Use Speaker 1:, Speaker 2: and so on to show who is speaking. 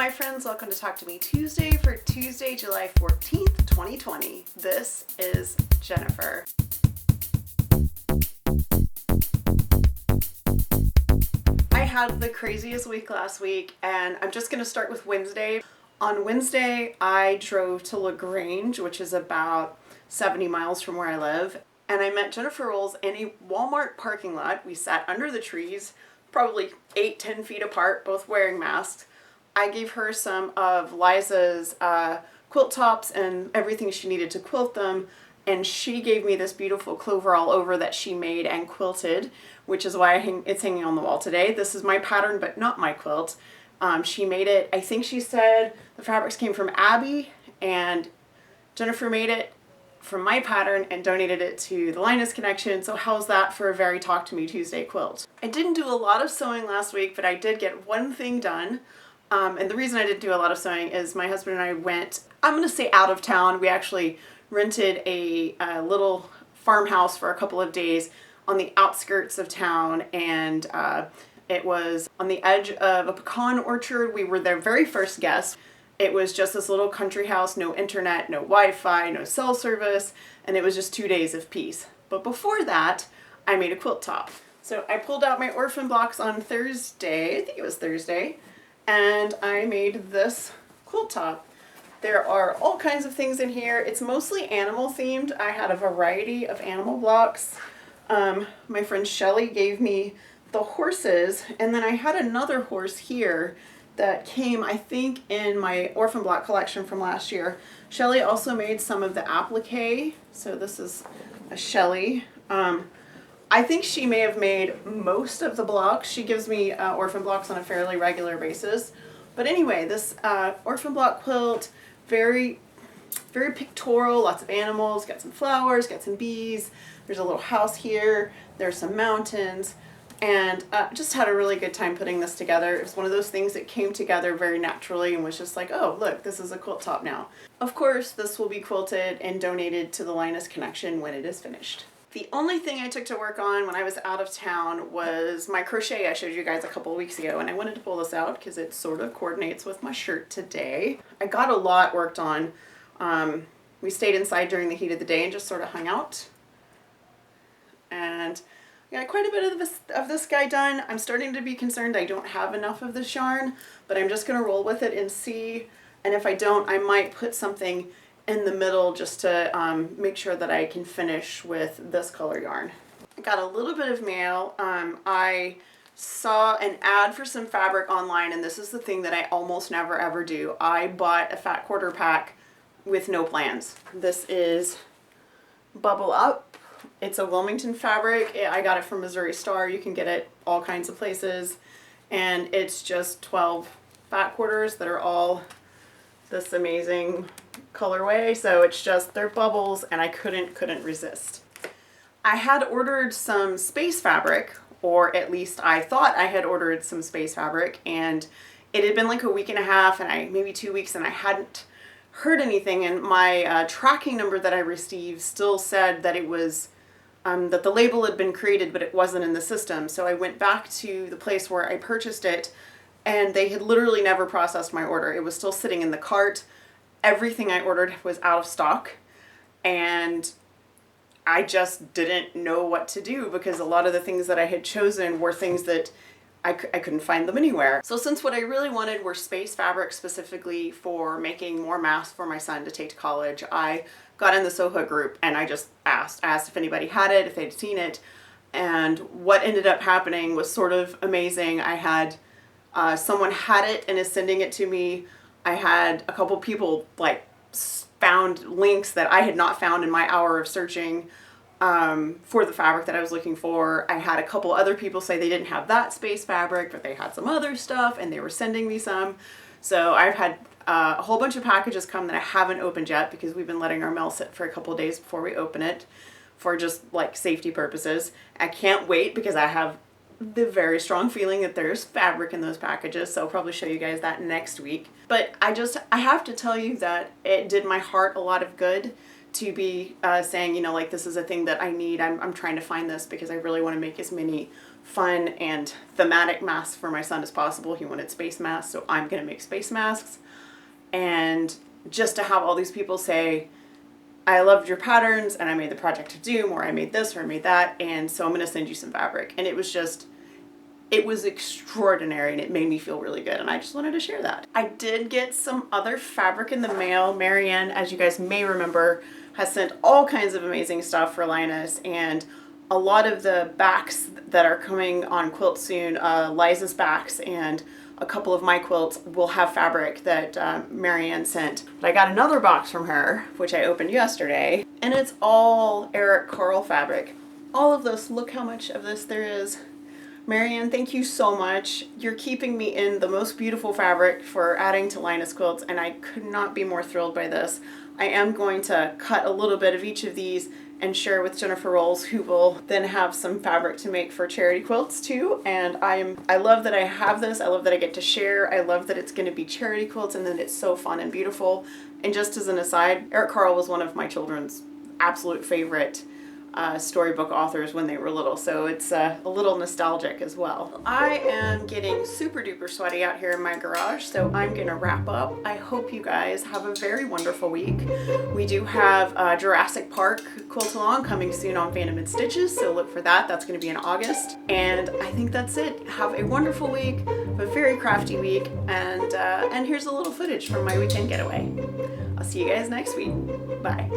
Speaker 1: my friends, welcome to Talk to Me Tuesday for Tuesday, July 14th, 2020. This is Jennifer. I had the craziest week last week, and I'm just going to start with Wednesday. On Wednesday, I drove to LaGrange, which is about 70 miles from where I live, and I met Jennifer Rolls in a Walmart parking lot. We sat under the trees, probably 8-10 feet apart, both wearing masks. I gave her some of Liza's quilt tops and everything she needed to quilt them, and she gave me this beautiful clover all over that she made and quilted, which is why it's hanging on the wall today. This is my pattern, but not my quilt. She made it, I think she said the fabrics came from Abby, and Jennifer made it from my pattern and donated it to the Linus Connection. So how's that for a very Talk to Me Tuesday quilt? I didn't do a lot of sewing last week, but I did get one thing done. And the reason I didn't do a lot of sewing is my husband and I went, I'm going to say out of town. We actually rented a little farmhouse for a couple of days on the outskirts of town, and it was on the edge of a pecan orchard. We were their very first guests. It was just this little country house, no internet, no Wi-Fi, no cell service, and it was just 2 days of peace. But before that, I made a quilt top. So I pulled out my orphan blocks on Thursday, I think it was Thursday, and I made this quilt top. There are all kinds of things in here. It's mostly animal themed. I had a variety of animal blocks. My friend Shelly gave me the horses, and then I had another horse here that came, I think, in my orphan block collection from last year. Shelly also made some of the applique. So this is a Shelly. I think she may have made most of the blocks. She gives me orphan blocks on a fairly regular basis. But anyway, this orphan block quilt, very pictorial, lots of animals, got some flowers, got some bees. There's a little house here. There's some mountains. And just had a really good time putting this together. It was one of those things that came together very naturally and was just like, oh, look, this is a quilt top now. Of course, this will be quilted and donated to the Linus Connection when it is finished. The only thing I took to work on when I was out of town was my crochet I showed you guys a couple of weeks ago, and I wanted to pull this out because it sort of coordinates with my shirt today. I got a lot worked on. We stayed inside during the heat of the day and just sort of hung out. And I got quite a bit of this guy done. I'm starting to be concerned I don't have enough of this yarn, but I'm just going to roll with it and see. And if I don't, I might put something in the middle just to make sure that I can finish with this color yarn. I got a little bit of mail. I saw an ad for some fabric online, and this is the thing that I almost never ever do. I bought a fat quarter pack with no plans. This is Bubble Up. It's a Wilmington fabric. I got it from Missouri Star. You can get it all kinds of places. And it's just 12 fat quarters that are all this amazing colorway. So it's just, they're bubbles, and I couldn't resist. I had ordered some space fabric, or at least I thought I had ordered some space fabric, and it had been like a week and a half, and maybe 2 weeks, and I hadn't heard anything. And my tracking number that I received still said that it was that the label had been created, but it wasn't in the system. So I went back to the place where I purchased it, and they had literally never processed my order. It was still sitting in the cart. Everything I ordered was out of stock, and I just didn't know what to do because a lot of the things that I had chosen were things that I couldn't find them anywhere. So since what I really wanted were space fabric specifically for making more masks for my son to take to college, I got in the Soho group and I just asked if anybody had it, if they'd seen it. And what ended up happening was sort of amazing. I had someone had it and is sending it to me. I had a couple people like found links that I had not found in my hour of searching for the fabric that I was looking for. I had a couple other people say they didn't have that space fabric, but they had some other stuff, and they were sending me some. So I've had a whole bunch of packages come that I haven't opened yet because we've been letting our mail sit for a couple of days before we open it for just like safety purposes. I can't wait because I have the very strong feeling that there's fabric in those packages, so I'll probably show you guys that next week. But I have to tell you that it did my heart a lot of good to be saying, you know, like, this is a thing that I need. I'm trying to find this because I really want to make as many fun and thematic masks for my son as possible. He wanted space masks, so I'm going to make space masks. And just to have all these people say, I loved your patterns and I made the Project of Doom, or I made this or I made that, and so I'm going to send you some fabric. And it was extraordinary, and it made me feel really good, and I just wanted to share that. I did get some other fabric in the mail. Marianne, as you guys may remember, has sent all kinds of amazing stuff for Linus, and a lot of the backs that are coming on quilts soon, Liza's backs and a couple of my quilts will have fabric that Marianne sent. But I got another box from her, which I opened yesterday, and it's all Eric Carle fabric. All of this, look how much of this there is. Marianne, thank you so much. You're keeping me in the most beautiful fabric for adding to Linus quilts, and I could not be more thrilled by this. I am going to cut a little bit of each of these and share with Jennifer Rolls, who will then have some fabric to make for charity quilts too. And I love that I have this. I love that I get to share. I love that it's going to be charity quilts and that it's so fun and beautiful. And just as an aside, Eric Carle was one of my children's absolute favorite storybook authors when they were little, so it's a little nostalgic as well. I am getting super duper sweaty out here in my garage, so I'm gonna wrap up. I hope you guys have a very wonderful week. We do have Jurassic Park quilt along coming soon on Phantom and Stitches, so look for that. That's gonna be in August. And I think that's it. Have a wonderful week, a very crafty week, and here's a little footage from my weekend getaway. I'll see you guys next week. Bye.